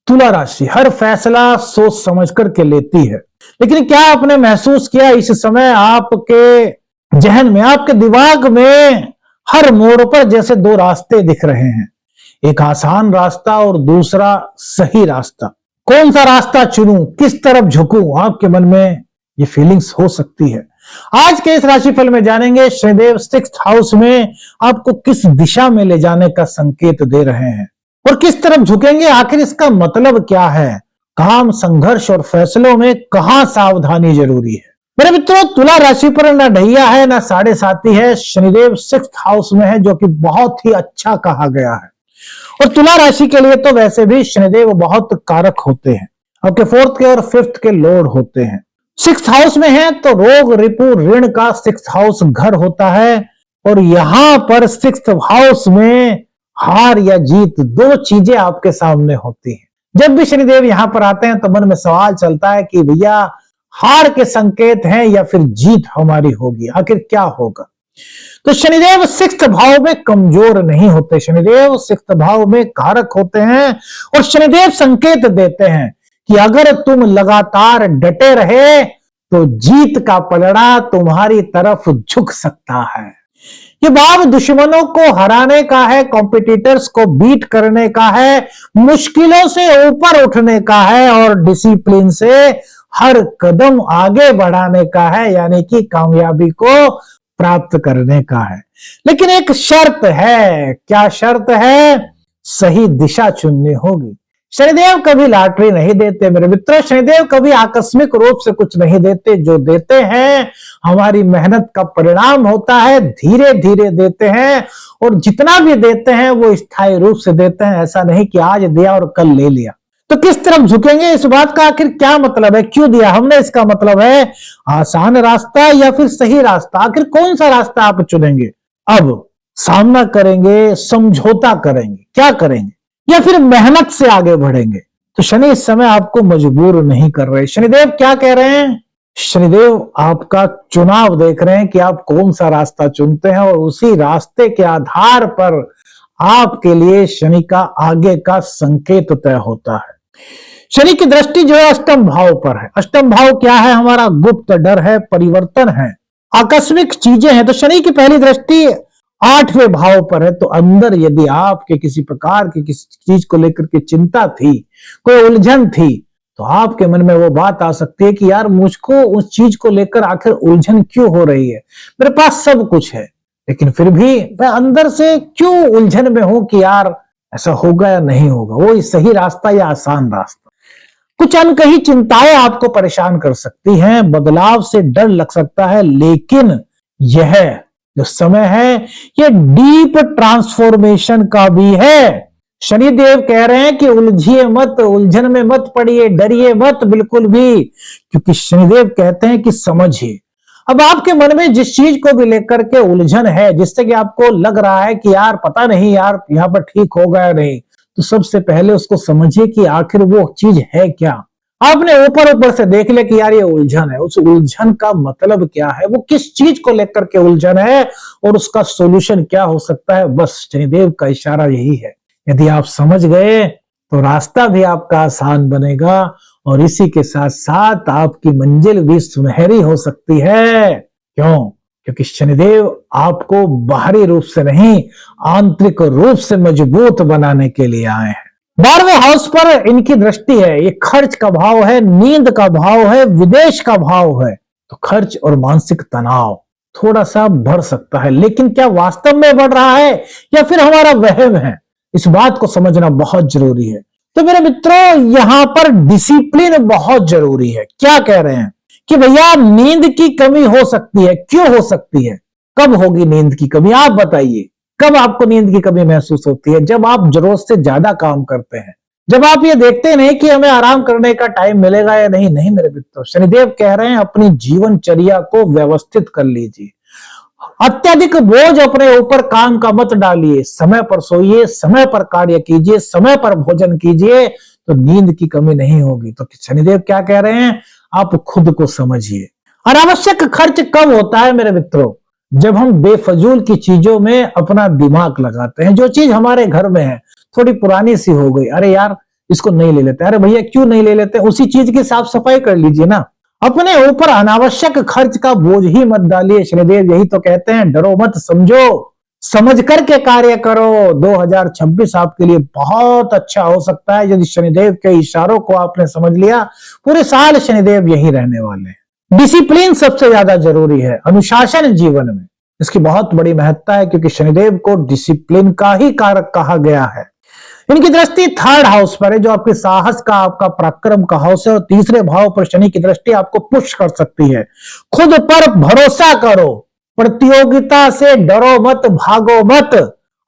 तुला राशि हर फैसला सोच समझ करके लेती है, लेकिन क्या आपने महसूस किया इस समय आपके जहन में, आपके दिमाग में हर मोड़ पर जैसे दो रास्ते दिख रहे हैं, एक आसान रास्ता और दूसरा सही रास्ता। कौन सा रास्ता चुनूं, किस तरफ झुकूं, आपके मन में ये फीलिंग्स हो सकती है। आज के इस राशिफल में जानेंगे शनिदेव 6th हाउस में आपको किस दिशा में ले जाने का संकेत दे रहे हैं और किस तरफ झुकेंगे, आखिर इसका मतलब क्या है। काम, संघर्ष और फैसलों में कहां सावधानी जरूरी है। मेरे मित्रों, तुला राशि पर ना ढैया है ना साढ़े साती है, शनिदेव 6th हाउस में है, जो कि बहुत ही अच्छा कहा गया है। और तुला राशि के लिए तो वैसे भी शनिदेव बहुत कारक होते हैं, आपके 4th के और 5th के लॉर्ड होते हैं। 6th हाउस में है तो रोग, रिपु, ऋण का 6th हाउस घर होता है, और यहां पर 6th हाउस में हार या जीत दो चीजें आपके सामने होती हैं। जब भी शनिदेव यहां पर आते हैं तो मन में सवाल चलता है कि भैया हार के संकेत हैं या फिर जीत हमारी होगी, आखिर क्या होगा। तो शनिदेव 6th भाव में कमजोर नहीं होते, शनिदेव 6th भाव में कारक होते हैं, और शनिदेव संकेत देते हैं कि अगर तुम लगातार डटे रहे तो जीत का पलड़ा तुम्हारी तरफ झुक सकता है। ये भाव दुश्मनों को हराने का है, कॉम्पिटिटर्स को बीट करने का है, मुश्किलों से ऊपर उठने का है और डिसिप्लिन से हर कदम आगे बढ़ाने का है, यानी कि कामयाबी को प्राप्त करने का है। लेकिन एक शर्त है, क्या शर्त है? सही दिशा चुननी होगी। शनिदेव कभी लॉटरी नहीं देते मेरे मित्रों, शनिदेव कभी आकस्मिक रूप से कुछ नहीं देते, जो देते हैं हमारी मेहनत का परिणाम होता है, धीरे धीरे देते हैं, और जितना भी देते हैं वो स्थायी रूप से देते हैं, ऐसा नहीं कि आज दिया और कल ले लिया। तो किस तरफ झुकेंगे, इस बात का आखिर क्या मतलब है, क्यों दिया हमने, इसका मतलब है आसान रास्ता या फिर सही रास्ता, आखिर कौन सा रास्ता आप चुनेंगे। अब सामना करेंगे, समझौता करेंगे, क्या करेंगे, या फिर मेहनत से आगे बढ़ेंगे। तो शनि इस समय आपको मजबूर नहीं कर रहे। शनिदेव क्या कह रहे हैं? शनिदेव आपका चुनाव देख रहे हैं कि आप कौन सा रास्ता चुनते हैं, और उसी रास्ते के आधार पर आपके लिए शनि का आगे का संकेत तय होता है। शनि की दृष्टि जो है अष्टम भाव पर है। अष्टम भाव क्या है? हमारा गुप्त डर है, परिवर्तन है, आकस्मिक चीजें हैं। तो शनि की पहली दृष्टि 8वें भाव पर है। तो अंदर यदि आपके किसी प्रकार की किसी चीज को लेकर के चिंता थी, कोई उलझन थी, तो आपके मन में वो बात आ सकती है कि यार मुझको उस चीज को लेकर आखिर उलझन क्यों हो रही है, मेरे पास सब कुछ है लेकिन फिर भी मैं अंदर से क्यों उलझन में हूं कि यार ऐसा होगा या नहीं होगा, वो सही रास्ता या आसान रास्ता। कुछ अनकही चिंताएं आपको परेशान कर सकती हैं, बदलाव से डर लग सकता है, लेकिन यह जो समय है ये डीप ट्रांसफॉर्मेशन का भी है। शनिदेव कह रहे हैं कि उलझिए मत, उलझन में मत पड़िए, डरिए मत बिल्कुल भी, क्योंकि शनिदेव कहते हैं कि समझिए। अब आपके मन में जिस चीज को भी लेकर के उलझन है, जिससे कि आपको लग रहा है कि यार पता नहीं यार यहाँ पर ठीक होगा या नहीं, तो सबसे पहले उसको समझिए कि आखिर वो चीज है क्या। आपने ऊपर ऊपर से देख लिया कि यार ये उलझन है, उस उलझन का मतलब क्या है, वो किस चीज को लेकर के उलझन है और उसका सोल्यूशन क्या हो सकता है। बस शनिदेव का इशारा यही है। यदि आप समझ गए तो रास्ता भी आपका आसान बनेगा और इसी के साथ साथ आपकी मंजिल भी सुनहरी हो सकती है। क्यों? क्योंकि शनिदेव आपको बाहरी रूप से नहीं, आंतरिक रूप से मजबूत बनाने के लिए आए हैं। 12वें हाउस पर इनकी दृष्टि है। ये खर्च का भाव है, नींद का भाव है, विदेश का भाव है। तो खर्च और मानसिक तनाव थोड़ा सा बढ़ सकता है, लेकिन क्या वास्तव में बढ़ रहा है या फिर हमारा वहम है, इस बात को समझना बहुत जरूरी है। तो मेरे मित्रों, यहां पर डिसिप्लिन बहुत जरूरी है। क्या कह रहे हैं कि भैया नींद की कमी हो सकती है। क्यों हो सकती है, कब होगी नींद की कमी, आप बताइए। कब आपको नींद की कमी महसूस होती है? जब आप जरूरत से ज्यादा काम करते हैं, जब आप ये देखते नहीं कि हमें आराम करने का टाइम मिलेगा या नहीं। नहीं मेरे मित्रों, शनिदेव कह रहे हैं अपनी जीवनचर्या को व्यवस्थित कर लीजिए, अत्यधिक बोझ अपने ऊपर काम का मत डालिए, समय पर सोइए, समय पर कार्य कीजिए, समय पर भोजन कीजिए, तो नींद की कमी नहीं होगी। तो शनिदेव क्या कह रहे हैं, आप खुद को समझिए। अनावश्यक खर्च कब होता है मेरे मित्रों? जब हम बेफजूल की चीजों में अपना दिमाग लगाते हैं। जो चीज हमारे घर में है, थोड़ी पुरानी सी हो गई, अरे यार इसको नहीं ले लेते। अरे भैया क्यों नहीं ले लेते? उसी चीज की साफ सफाई कर लीजिए ना। अपने ऊपर अनावश्यक खर्च का बोझ ही मत डालिए। शनिदेव यही तो कहते हैं, डरो मत, समझो समझ करके कार्य करो। 2026 आपके लिए बहुत अच्छा हो सकता है यदि शनिदेव के इशारों को आपने समझ लिया। पूरे साल शनिदेव यही रहने वाले हैं। डिसिप्लिन सबसे ज्यादा जरूरी है, अनुशासन जीवन में, इसकी बहुत बड़ी महत्ता है, क्योंकि शनिदेव को डिसिप्लिन का ही कारक कहा गया है। इनकी दृष्टि थर्ड हाउस पर है, जो आपके साहस का, आपका पराक्रम का हाउस है, और तीसरे भाव पर शनि की दृष्टि आपको पुश कर सकती है। खुद पर भरोसा करो, प्रतियोगिता से डरो मत, भागो मत,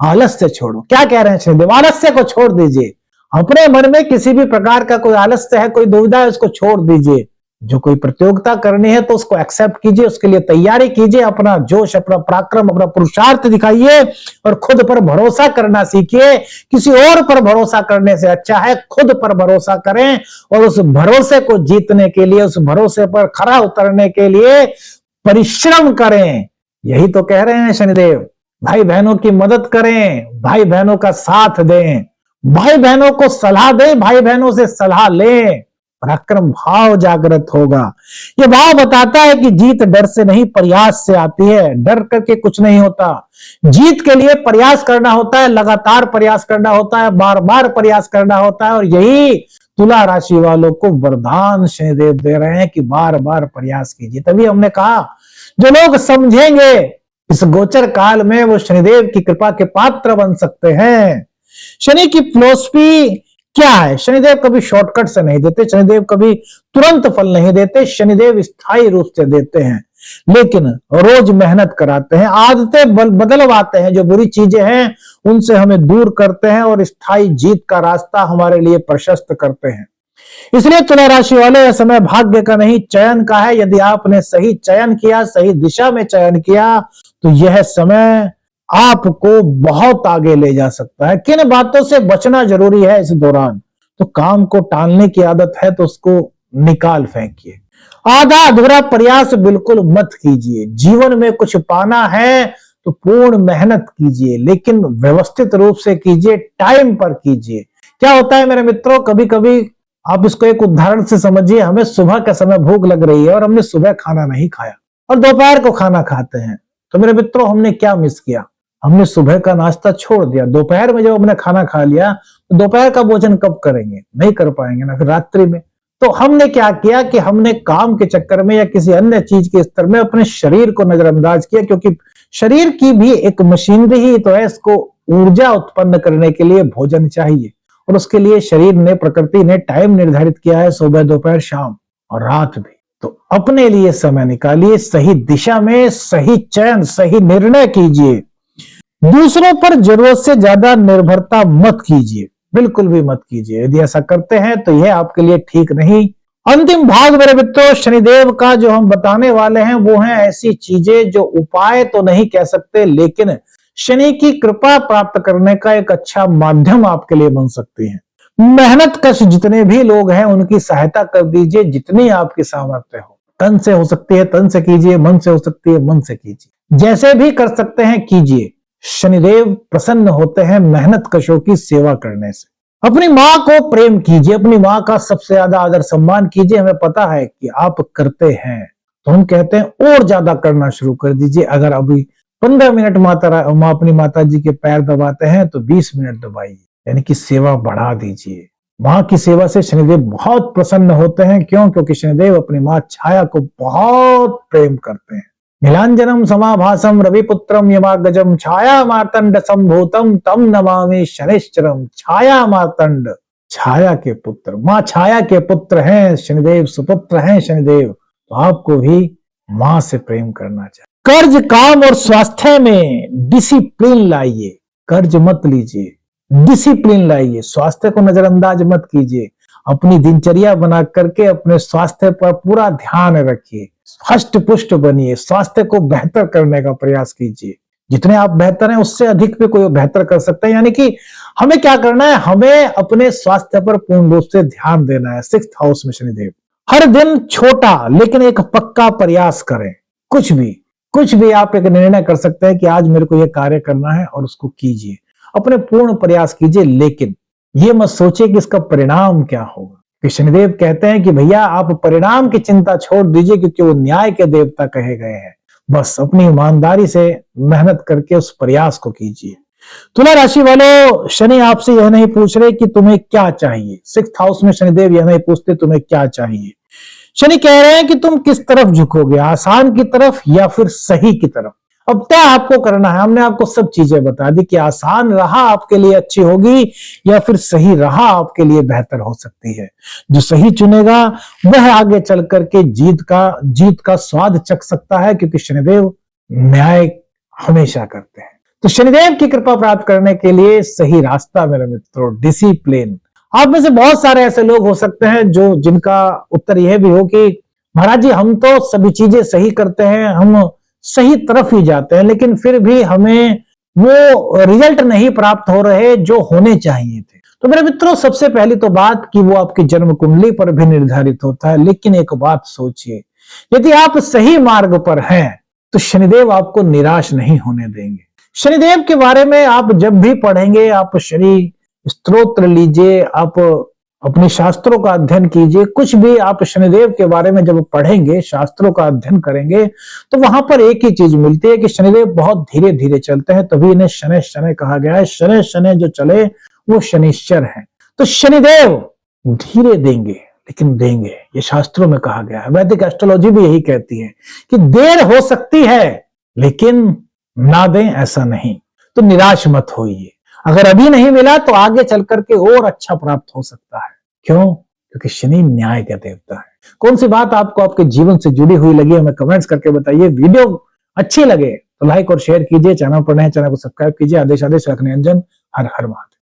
आलस्य छोड़ो। क्या कह रहे हैं शनिदेव? आलस्य को छोड़ दीजिए। अपने मन में किसी भी प्रकार का कोई आलस्य है, कोई दुविधा है, उसको छोड़ दीजिए। जो कोई प्रतियोगिता करनी है तो उसको एक्सेप्ट कीजिए, उसके लिए तैयारी कीजिए, अपना जोश, अपना पराक्रम, अपना पुरुषार्थ दिखाइए और खुद पर भरोसा करना सीखिए। किसी और पर भरोसा करने से अच्छा है खुद पर भरोसा करें, और उस भरोसे को जीतने के लिए, उस भरोसे पर खरा उतरने के लिए परिश्रम करें। यही तो कह रहे हैं शनिदेव। भाई बहनों की मदद करें, भाई बहनों का साथ दें, भाई बहनों को सलाह दें, भाई बहनों से सलाह लें। पराक्रम भाव जागृत होगा। यह भाव बताता है कि जीत डर से नहीं, प्रयास से आती है। डर करके कुछ नहीं होता। जीत के लिए प्रयास करना होता है, लगातार प्रयास करना होता है, बार बार प्रयास करना होता है। और यही तुला राशि वालों को वरदान शनिदेव दे रहे हैं कि बार बार प्रयास कीजिए। तभी हमने कहा जो लोग समझेंगे इस गोचर काल में, वो शनिदेव की कृपा के पात्र बन सकते हैं। शनि की फिलॉसफी क्या है? शनिदेव कभी शॉर्टकट से नहीं देते, शनिदेव कभी तुरंत फल नहीं देते, शनिदेव स्थायी रूप से देते हैं, लेकिन रोज मेहनत कराते हैं, आदतें बदलवाते हैं, जो बुरी चीजें हैं उनसे हमें दूर करते हैं और स्थायी जीत का रास्ता हमारे लिए प्रशस्त करते हैं। इसलिए तुला राशि वाले, यह समय भाग्य का नहीं चयन का है। यदि आपने सही चयन किया, सही दिशा में चयन किया, तो यह समय आपको बहुत आगे ले जा सकता है। किन बातों से बचना जरूरी है इस दौरान? तो काम को टालने की आदत है तो उसको निकाल फेंकिए। आधा अधूरा प्रयास बिल्कुल मत कीजिए। जीवन में कुछ पाना है तो पूर्ण मेहनत कीजिए, लेकिन व्यवस्थित रूप से कीजिए, टाइम पर कीजिए। क्या होता है मेरे मित्रों, कभी कभी आप इसको एक उदाहरण से समझिए। हमें सुबह के समय भूख लग रही है और हमने सुबह खाना नहीं खाया और दोपहर को खाना खाते हैं, तो मेरे मित्रों हमने क्या मिस किया? हमने सुबह का नाश्ता छोड़ दिया। दोपहर में जब हमने खाना खा लिया तो दोपहर का भोजन कब करेंगे? नहीं कर पाएंगे ना, फिर रात्रि में। तो हमने क्या किया कि हमने काम के चक्कर में या किसी अन्य चीज के स्तर में अपने शरीर को नजरअंदाज किया, क्योंकि शरीर की भी एक मशीनरी ही तो है। इसको ऊर्जा उत्पन्न करने के लिए भोजन चाहिए, और उसके लिए शरीर ने, प्रकृति ने टाइम निर्धारित किया है, सुबह, दोपहर, शाम और रात भी। तो अपने लिए समय निकालिए, सही दिशा में सही चयन, सही निर्णय कीजिए। दूसरों पर जरूरत से ज्यादा निर्भरता मत कीजिए, बिल्कुल भी मत कीजिए। यदि ऐसा करते हैं तो यह आपके लिए ठीक नहीं। अंतिम भाग मेरे मित्रों शनिदेव का जो हम बताने वाले हैं वो है ऐसी चीजें जो उपाय तो नहीं कह सकते, लेकिन शनि की कृपा प्राप्त करने का एक अच्छा माध्यम आपके लिए बन सकती है। मेहनत कश जितने भी लोग हैं उनकी सहायता कर दीजिए, जितनी आपकी सामर्थ्य हो। तन से हो सकती है तन से कीजिए, मन से हो सकती है मन से कीजिए, जैसे भी कर सकते हैं कीजिए। शनिदेव प्रसन्न होते हैं मेहनत कशों की सेवा करने से। अपनी माँ को प्रेम कीजिए, अपनी माँ का सबसे ज्यादा आदर सम्मान कीजिए। हमें पता है कि आप करते हैं, तो हम कहते हैं और ज्यादा करना शुरू कर दीजिए। अगर अभी 15 मिनट माँ अपनी माता जी के पैर दबाते हैं तो 20 मिनट दबाइए, यानी कि सेवा बढ़ा दीजिए। माँ की सेवा से शनिदेव बहुत प्रसन्न होते हैं। क्यों? क्योंकि शनिदेव अपनी माँ छाया को बहुत प्रेम करते हैं। नीलांजनम समाभासम रविपुत्रम यमागजम छाया मार्तंड संभूतम तम नमामि शनिश्चरम। छाया मार्तंड, छाया के पुत्र, माँ छाया के पुत्र हैं शनिदेव, सुपुत्र हैं शनिदेव। तो आपको भी माँ से प्रेम करना चाहिए। कर्ज, काम और स्वास्थ्य में डिसिप्लिन लाइए। कर्ज मत लीजिए, डिसिप्लिन लाइए। स्वास्थ्य को नजरअंदाज मत कीजिए। अपनी दिनचर्या बना करके अपने स्वास्थ्य पर पूरा ध्यान रखिए। हष्ट पुष्ट बनिए, स्वास्थ्य को बेहतर करने का प्रयास कीजिए। जितने आप बेहतर हैं उससे अधिक भी कोई बेहतर कर सकता है। यानी कि हमें क्या करना है? हमें अपने स्वास्थ्य पर पूर्ण रूप से ध्यान देना है। 6th हाउस में शनिदेव। हर दिन छोटा लेकिन एक पक्का प्रयास करें। कुछ भी आप एक निर्णय कर सकते हैं कि आज मेरे को यह कार्य करना है और उसको कीजिए। अपने पूर्ण प्रयास कीजिए, लेकिन ये मत सोचिए कि इसका परिणाम क्या होगा। कि शनिदेव कहते हैं कि भैया आप परिणाम की चिंता छोड़ दीजिए, क्योंकि वो न्याय के देवता कहे गए हैं। बस अपनी ईमानदारी से मेहनत करके उस प्रयास को कीजिए। तुला राशि वालों, शनि आपसे यह नहीं पूछ रहे कि तुम्हें क्या चाहिए। 6th हाउस में शनिदेव यह नहीं पूछते तुम्हें क्या चाहिए। शनि कह रहे हैं कि तुम किस तरफ झुकोगे, आसान की तरफ या फिर सही की तरफ। अब क्या आपको करना है, हमने आपको सब चीजें बता दी कि आसान राह आपके लिए अच्छी होगी या फिर सही राह आपके लिए बेहतर हो सकती है। जो सही चुनेगा वह आगे चल करके जीत का स्वाद चख सकता है, क्योंकि शनिदेव न्याय हमेशा करते हैं। तो शनिदेव की कृपा प्राप्त करने के लिए सही रास्ता मेरे मित्रों, डिसिप्लिन। आप में से बहुत सारे ऐसे लोग हो सकते हैं जिनका उत्तर यह भी हो कि महाराज जी हम तो सभी चीजें सही करते हैं, हम सही तरफ ही जाते हैं, लेकिन फिर भी हमें वो रिजल्ट नहीं प्राप्त हो रहे जो होने चाहिए थे। तो मेरे मित्रों, सबसे पहली तो बात कि वो आपकी जन्म कुंडली पर भी निर्धारित होता है। लेकिन एक बात सोचिए, यदि आप सही मार्ग पर हैं तो शनिदेव आपको निराश नहीं होने देंगे। शनिदेव के बारे में आप जब भी पढ़ेंगे, आप शनि स्तोत्र लीजिए, आप अपने शास्त्रों का अध्ययन कीजिए, कुछ भी आप शनिदेव के बारे में जब पढ़ेंगे, शास्त्रों का अध्ययन करेंगे, तो वहां पर एक ही चीज मिलती है कि शनिदेव बहुत धीरे धीरे चलते हैं, तभी इन्हें शनै शनै कहा गया है। शनै शनै जो चले वो शनिश्चर है। तो शनिदेव धीरे देंगे लेकिन देंगे, ये शास्त्रों में कहा गया है। वैदिक एस्ट्रोलॉजी भी यही कहती है कि देर हो सकती है लेकिन ना दें ऐसा नहीं। तो निराश मत होइए, अगर अभी नहीं मिला तो आगे चल करके और अच्छा प्राप्त हो सकता है। क्यों? क्योंकि शनि न्याय का देवता है। कौन सी बात आपको आपके जीवन से जुड़ी हुई लगी हमें कमेंट्स करके बताइए। वीडियो अच्छी लगे तो लाइक और शेयर कीजिए। चैनल पर नए चैनल को सब्सक्राइब कीजिए। आदेश रखने अंजन। हर हर महादेव।